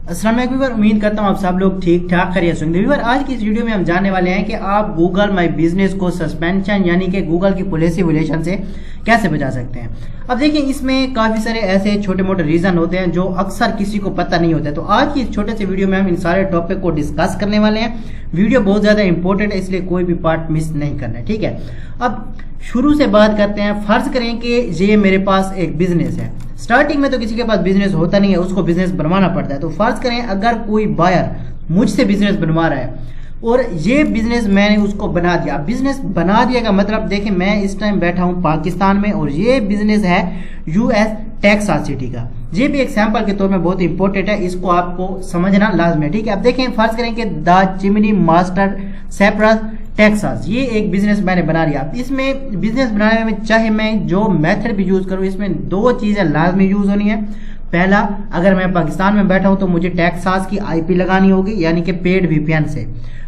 अस्सलाम वालेकुम व्यूअर, उम्मीद करता हूँ आप सब लोग ठीक ठाक खैरियत से होंगे। व्यूअर, आज की इस वीडियो में हम जानने वाले हैं कि आप गूगल माई बिजनेस को सस्पेंशन यानी कि गूगल की पॉलिसी वायलेशन से कैसे बचा सकते हैं। अब देखिए, इसमें काफ़ी सारे ऐसे छोटे मोटे रीज़न होते हैं जो अक्सर किसी को पता नहीं होता है। तो आज की इस छोटे से वीडियो में हम इन सारे टॉपिक को डिस्कस करने वाले हैं। वीडियो बहुत ज़्यादा इंपॉर्टेंट है, इसलिए कोई भी पार्ट मिस नहीं करना है, ठीक है। अब शुरू से बात करते हैं। फर्ज करें कि ये मेरे पास एक बिजनेस है। स्टार्टिंग में तो किसी के पास बिजनेस होता नहीं है, उसको बिजनेस बनवाना पड़ता है। तो फर्ज करें अगर कोई बायर मुझसे बिजनेस बनवा रहा है और ये बिजनेस मैंने उसको बना दिया। बिजनेस बना दिया का मतलब देखिए, मैं इस टाइम बैठा हूँ पाकिस्तान में और ये बिजनेस है यूएस टेक्सास सिटी का। ये भी एक सैंपल के तौर में बहुत इंपॉर्टेंट है, इसको आपको समझना लाजमी है, ठीक है। अब देखें, फर्ज करें कि द चिमनी मास्टर सेपरस टेक्सास, ये एक बिजनेस मैंने बना लिया। इसमें बिजनेस बनाने में चाहे मैं जो मेथड भी यूज करूँ, इसमें दो चीजें लाजमी यूज होनी है। पहला, अगर मैं पाकिस्तान में बैठा हूं तो मुझे टेक्सास की आईपी लगानी होगी यानी कि पेड वीपीएन से।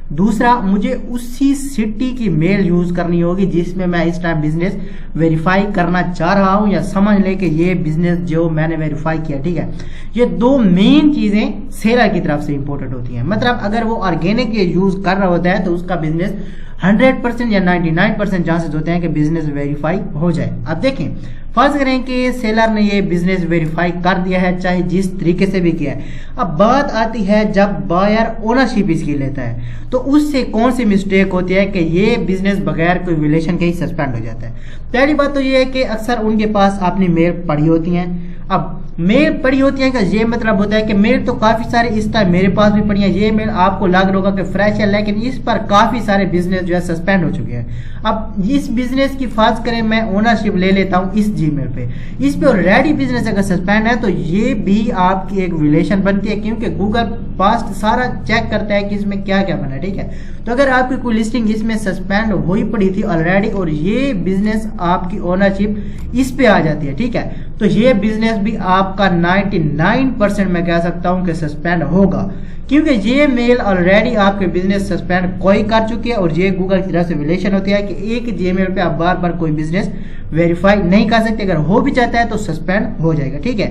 दूसरा, मुझे उसी सिटी की मेल यूज करनी होगी जिसमें मैं इस टाइम बिजनेस वेरीफाई करना चाह रहा हूं, या समझ ले कि ये बिजनेस जो मैंने वेरीफाई किया, ठीक है। ये दो मेन चीजें सेलर की तरफ से इंपॉर्टेंट होती हैं। मतलब अगर वो ऑर्गेनिक ये यूज कर रहा होता है तो उसका बिजनेस 100% या 99% चांसेस होते हैं कि बिजनेस वेरीफाई हो जाए। अब देखें, फर्ज करें कि सेलर ने ये बिजनेस वेरीफाई कर दिया है, चाहे जिस तरीके से भी किया है। अब बात आती है जब बायर ओनरशिप इसकी लेता है तो उससे कौन सी मिस्टेक होती है कि ये बिजनेस बगैर कोई विलेशन के ही सस्पेंड हो जाता है। पहली बात तो ये है कि अक्सर उनके पास अपनी मेल पड़ी होती हैं। अब मेल पड़ी होती है का ये मतलब होता है कि मेल तो काफी सारे इस टाइम मेरे पास भी पड़ी है। ये मेल आपको लग रहा होगा कि फ्रेश है, लेकिन इस पर काफी सारे बिजनेस जो है सस्पेंड हो चुके हैं। अब इस बिजनेस की फर्ज करें मैं ओनरशिप ले लेता हूं इस जीमेल पे, इस पे ऑलरेडी बिजनेस अगर सस्पेंड है तो ये भी आपकी एक विलेशन बनती है, क्योंकि गूगल पास्ट सारा चेक करता है कि इसमें क्या क्या बना है, ठीक है। तो अगर आपकी कोई लिस्टिंग इसमें सस्पेंड हो ही पड़ी थी ऑलरेडी और ये बिजनेस आपकी ओनरशिप इस पे आ जाती है, ठीक है, तो ये बिजनेस भी आपका 99% मैं कह सकता हूं कि सस्पेंड होगा, क्योंकि ये मेल ऑलरेडी आपके बिजनेस सस्पेंड कोई कर चुकी है। और ये गूगल की तरफ से विलेशन होती है कि एक जीमेल पे आप बार बार कोई बिजनेस वेरीफाई नहीं कर सकते। अगर हो भी चाहता है तो सस्पेंड हो जाएगा, ठीक है।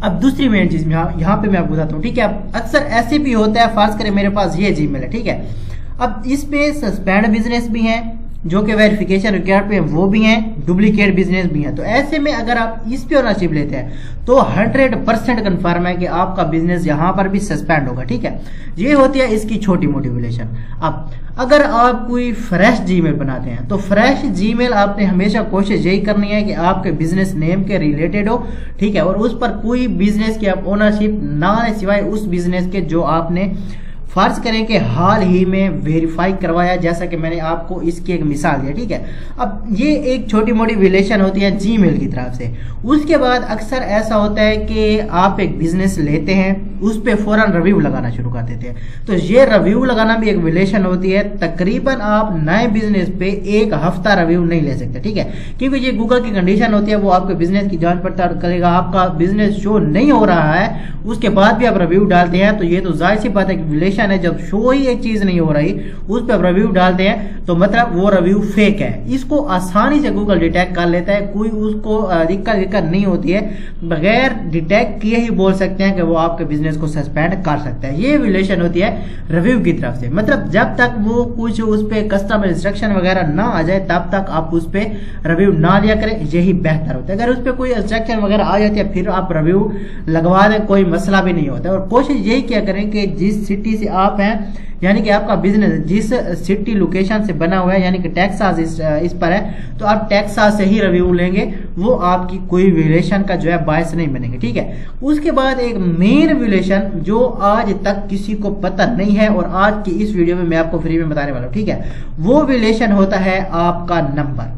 अब दूसरी मेन चीज यहाँ पे मैं आपको बताता हूँ, ठीक है। अब अक्सर ऐसे भी होता है, फर्ज करें मेरे पास ये जीमेल है, ठीक है। अब इस पे सस्पेंड बिजनेस भी है जो कि वेरिफिकेशन रिक्वायर्ड पे वो भी हैं, डुप्लीकेट बिजनेस भी हैं। तो ऐसे में अगर आप इस पे ओनरशिप लेते हैं तो 100% कन्फर्म है कि आपका बिजनेस यहाँ पर भी सस्पेंड होगा, ठीक है। ये होती है इसकी छोटी मोटी विलेशन। अब अगर आप कोई फ्रेश जीमेल बनाते हैं तो फ्रेश जीमेल आपने हमेशा कोशिश यही करनी है कि आपके बिजनेस नेम के रिलेटेड हो, ठीक है, और उस पर कोई बिजनेस की आप ओनरशिप ना आए सिवाय उस बिजनेस के जो आपने फर्ज करें कि हाल ही में वेरीफाई करवाया, जैसा कि मैंने आपको इसकी एक मिसाल दी, ठीक है। अब ये एक छोटी मोटी विलेशन होती है जीमेल की तरफ से। उसके बाद अक्सर ऐसा होता है कि आप एक बिजनेस लेते हैं, उस पे फौरन रिव्यू लगाना शुरू कर देते हैं। तो ये रिव्यू लगाना भी एक विलेशन होती है। तकरीबन आप नए बिजनेस पे एक हफ्ता रिव्यू नहीं ले सकते, ठीक है, क्योंकि ये गूगल की कंडीशन होती है, वो आपके बिजनेस की जांच पड़ताल करेगा। आपका बिजनेस शो नहीं हो रहा है उसके बाद भी आप रिव्यू डालते हैं तो ये तो जाहिर सी बात है कि विलेशन है। जब शो ही एक चीज नहीं हो रही उस पर रिव्यू डालते हैं तो मतलब वो रिव्यू फेक है। इसको आसानी से गूगल डिटेक्ट कर लेता है, कोई उसको दिक्कत नहीं होती है। बगैर डिटेक्ट किए ही बोल सकते हैं कि वो आपके बिजनेस को सस्पेंड कर सकता है। ये विलेशन होती है रिव्यू की तरफ से। मतलब जब तक वो कुछ उस पर कस्टमर इंस्ट्रक्शन वगैरह ना आ जाए तब तक आप उस पर रिव्यू ना लिया करें, यही बेहतर होता है। अगर उस पर कोई इंस्ट्रक्शन वगैरह आ जाती है फिर आप रिव्यू लगवा दें, कोई मसला भी नहीं होता है। और कोशिश यही किया करें कि जिस सिटी से आप हैं, यानी कि आपका बिजनेस जिस सिटी लोकेशन से बना हुआ है, यानी कि टेक्सास इस पर है, तो आप टेक्सास से ही रिव्यू लेंगे, वो आपकी कोई विलेशन का जो है बायस नहीं बनेंगे, ठीक है। उसके बाद एक मेन विलेशन जो आज तक किसी को पता नहीं है और आज की इस वीडियो में मैं आपको फ्री में बताने वाला हूं, ठीक है, वो विलेशन होता है आपका नंबर,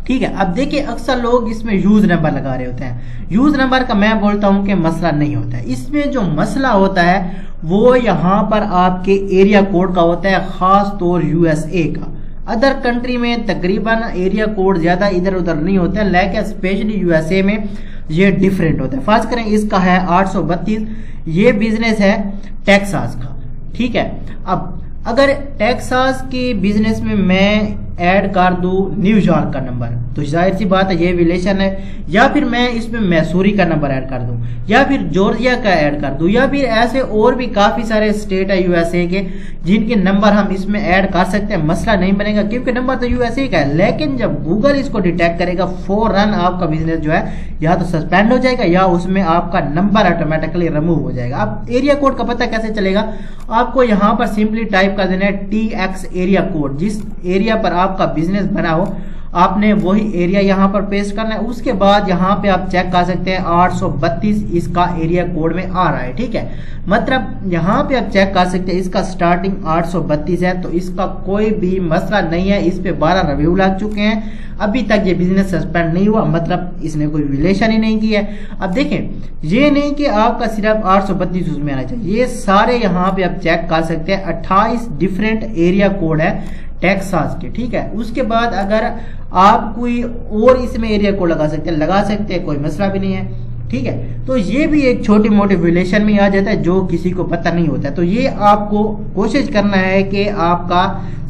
ठीक है। अब देखिए, अक्सर लोग इसमें यूज नंबर लगा रहे होते हैं। यूज नंबर का मैं बोलता हूं कि मसला नहीं होता है। इसमें जो मसला होता है वो यहाँ पर आपके एरिया कोड का होता है, खास तौर यूएसए का। अदर कंट्री में तकरीबन एरिया कोड ज्यादा इधर उधर नहीं होते हैं, लेकिन स्पेशली यूएसए में ये डिफरेंट होता है। फर्ज करें इसका है 832, ये बिजनेस है टेक्सास का, ठीक है। अब अगर टेक्सास के बिजनेस में मैं ऐड कर दूं न्यूयॉर्क का नंबर, तो जाहिर सी बात है ये विलेशन है, या फिर मैं इसमें मैसूरी का नंबर ऐड कर दूं, या फिर जॉर्जिया का ऐड कर दूं, या फिर ऐसे और भी काफी सारे स्टेट है यूएसए के जिनके नंबर हम इसमें ऐड कर सकते हैं, मसला नहीं बनेगा क्योंकि नंबर तो यूएसए का है। लेकिन जब गूगल इसको डिटेक्ट करेगा फौरन आपका बिजनेस जो है या तो सस्पेंड हो जाएगा या उसमें आपका नंबर ऑटोमेटिकली रिमूव हो जाएगा। अब एरिया कोड का पता कैसे चलेगा, आपको यहाँ पर सिंपली टाइप कर देना है TX एरिया कोड। जिस एरिया पर आपका बिजनेस बना हो आपने वही एरिया यहाँ पर पेस्ट करना है। उसके बाद यहाँ पे आप चेक कर सकते हैं 832 इसका एरिया कोड में आ रहा है, ठीक है। मतलब यहाँ पे आप चेक कर सकते हैं इसका स्टार्टिंग 832 है, तो इसका कोई भी मसला नहीं है। इस पे 12 रिव्यू लग चुके हैं, अभी तक ये बिजनेस सस्पेंड नहीं हुआ, मतलब इसने कोई विलेशन ही नहीं किया है। अब देखें ये नहीं कि आपका सिर्फ 832 उसमें आना चाहिए, ये सारे यहाँ पे आप चेक कर सकते हैं 28 डिफरेंट एरिया कोड है टेक्सास के, ठीक है। उसके बाद अगर आप कोई और इसमें एरिया कोड लगा सकते हैं, कोई मसला भी नहीं है, ठीक है। तो ये भी एक छोटी मोटी विलेशन में आ जाता है जो किसी को पता नहीं होता है। तो ये आपको कोशिश करना है कि आपका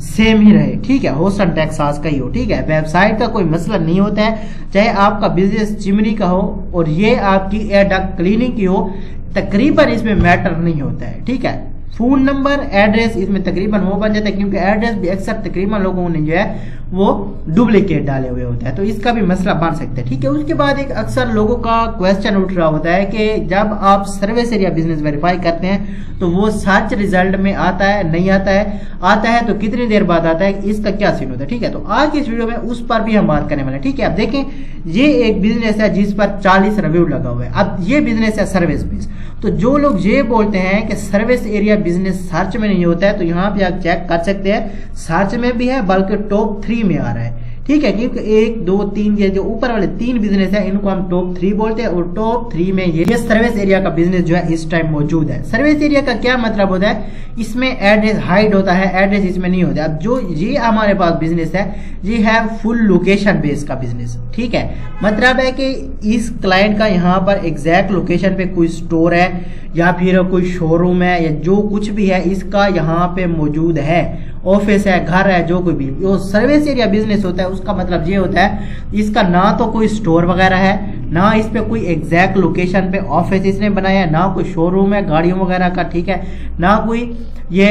सेम ही रहे, ठीक है, होस्टन टेक्सास का ही हो, ठीक है। वेबसाइट का कोई मसला नहीं होता है, चाहे आपका बिजनेस चिमनी का हो और ये आपकी एयर डक्ट क्लीनिंग की हो, तकरीबन इसमें मैटर नहीं होता है, ठीक है। फोन नंबर एड्रेस इसमें तकरीबन वो बन जाता है क्योंकि एड्रेस भी अक्सर तकरीबन लोगों ने जो है वो डुप्लीकेट डाले हुए होता है, तो इसका भी मसला बन सकता है, ठीक है। उसके बाद एक अक्सर लोगों का क्वेश्चन उठ रहा होता है कि जब आप सर्विस एरिया बिजनेस वेरीफाई करते हैं तो वो सर्च रिजल्ट में आता है नहीं आता है तो कितनी देर बाद आता है, इसका क्या सीन होता है, ठीक है। तो आज की इस वीडियो में उस पर भी हम बात करने वाले हैं, ठीक है। अब देखें ये एक बिजनेस है जिस पर 40 रिव्यू लगा हुआ है। अब ये बिजनेस है सर्विस बेस, तो जो लोग ये बोलते हैं कि सर्विस एरिया बिजनेस सर्च में नहीं होता है, तो यहाँ पे आप चेक कर सकते हैं सर्च में भी है बल्कि टॉप 3 में आ रहा है, ठीक है। क्योंकि 1 2 3 ये जो ऊपर वाले 3 बिजनेस है इनको हम टॉप 3 बोलते हैं और टॉप 3 में ये सर्विस एरिया का बिजनेस जो है इस टाइम मौजूद है। सर्विस एरिया का क्या मतलब होता है, इसमें एड्रेस हाइड होता है, एड्रेस इसमें नहीं होता। अब जो ये हमारे पास बिजनेस है ये है फुल लोकेशन बेस्ड का बिजनेस, ठीक है। मतलब है कि इस क्लाइंट का यहाँ पर एग्जैक्ट लोकेशन पे कोई स्टोर है या फिर कोई शोरूम है या जो कुछ भी है इसका यहाँ पे मौजूद है, ऑफिस है, घर है, जो कोई भी। जो सर्विस एरिया बिजनेस होता है उसका मतलब ये होता है इसका ना तो कोई स्टोर वगैरह है, ना इस पे कोई एग्जैक्ट लोकेशन पे ऑफिस इसने बनाया है, ना कोई शोरूम है गाड़ियों वगैरह का, ठीक है, ना कोई ये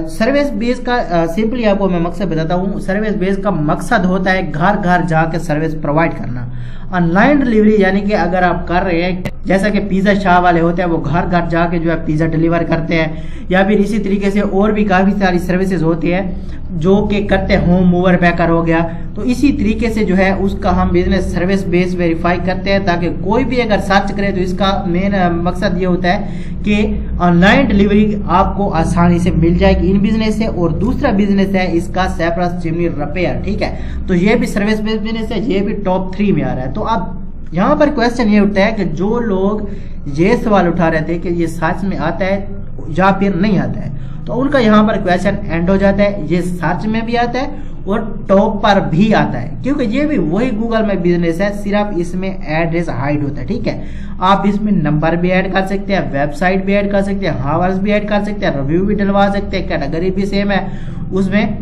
सर्विस बेस का। सिंपली आपको मैं मकसद बताता हूँ, सर्विस बेस का मकसद होता है घर घर जाके सर्विस प्रोवाइड करना। ऑनलाइन डिलीवरी यानी कि अगर आप कर रहे हैं जैसा कि पिज़्ज़ा शाह वाले होते हैं वो घर घर जाके जो है पिज़्ज़ा डिलीवर करते हैं, या फिर इसी तरीके से और भी काफ़ी सारी सर्विसेज होती है जो कि करते हैं, होम मूवर पैकर हो गया। तो इसी तरीके से जो है उसका हम बिजनेस सर्विस बेस वेरीफाई करते हैं ताकि कोई भी अगर सर्च करे तो इसका मेन मकसद ये होता है कि ऑनलाइन डिलीवरी आपको आसानी से मिल जाएगी इन बिजनेस से। और दूसरा बिजनेस है इसका सेपरस चिमनी रिपेयर, ठीक है। तो ये भी सर्विस बेस्ड बिजनेस है, ये भी टॉप 3 में आ रहा है। तो अब यहाँ पर क्वेश्चन ये उठता है कि जो लोग ये सवाल उठा रहे थे कि ये सर्च में आता है या फिर नहीं आता है, तो उनका यहाँ पर क्वेश्चन एंड हो जाता है, ये सर्च में भी आता है और टॉप पर भी आता है क्योंकि ये भी वही गूगल में बिजनेस है, सिर्फ इसमें एड्रेस हाइड होता है, ठीक है। आप इसमें नंबर भी ऐड कर सकते हैं, वेबसाइट भी ऐड कर सकते हैं, हावर्स भी ऐड कर सकते हैं, रिव्यू भी डलवा सकते हैं, कैटेगरी भी सेम है, उसमें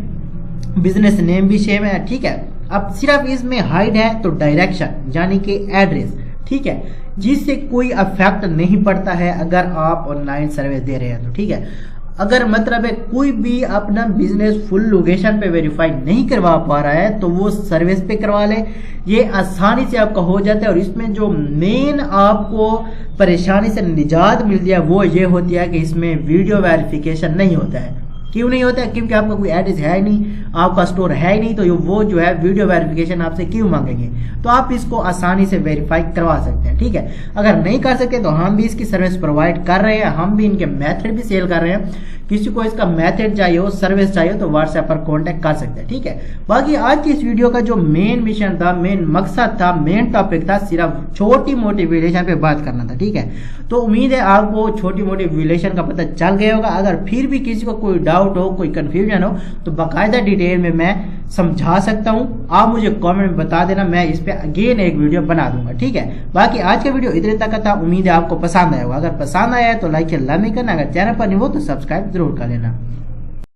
बिजनेस नेम भी सेम है, ठीक है। अब सिर्फ इसमें हाइड है तो डायरेक्शन यानी कि एड्रेस, ठीक है, जिससे कोई अफेक्ट नहीं पड़ता है अगर आप ऑनलाइन सर्विस दे रहे हैं तो, ठीक है। अगर मतलब है कोई भी अपना बिजनेस फुल लोकेशन पे वेरीफाई नहीं करवा पा रहा है तो वो सर्विस पे करवा ले, ये आसानी से आपका हो जाता है। और इसमें जो मेन आपको परेशानी से निजात मिलती है वो ये होती है कि इसमें वीडियो वेरिफिकेशन नहीं होता है। क्यों नहीं होता है? क्योंकि आपका कोई एड्रेस है ही नहीं, आपका स्टोर है ही नहीं, तो वो जो है वीडियो वेरिफिकेशन आपसे क्यों मांगेंगे। तो आप इसको आसानी से वेरीफाई करवा सकते हैं, ठीक है। अगर नहीं कर सकते तो हम भी इसकी सर्विस प्रोवाइड कर रहे हैं, हम भी इनके मेथड भी सेल कर रहे हैं। किसी को इसका मेथड चाहिए हो, सर्विस चाहिए तो व्हाट्सएप पर कांटेक्ट कर सकते हैं, ठीक है। बाकी आज की इस वीडियो का जो मेन मिशन था, मेन मकसद था, मेन टॉपिक था, सिर्फ छोटी मोटी विलेशन पे बात करना था, ठीक है। तो उम्मीद है आपको छोटी मोटी विलेशन का पता चल गया होगा। अगर फिर भी किसी को कोई डाउट हो, कोई कंफ्यूजन हो तो बाकायदा डिटेल में मैं समझा सकता हूं, आप मुझे कमेंट में बता देना, मैं इस पे अगेन एक वीडियो बना दूंगा, ठीक है। बाकी आज का वीडियो इतने तक था, उम्मीद है आपको पसंद आया होगा। अगर पसंद आया है तो लाइक या लाइक करना, अगर चैनल पर नहीं हो तो सब्सक्राइब जरूर कर लेना।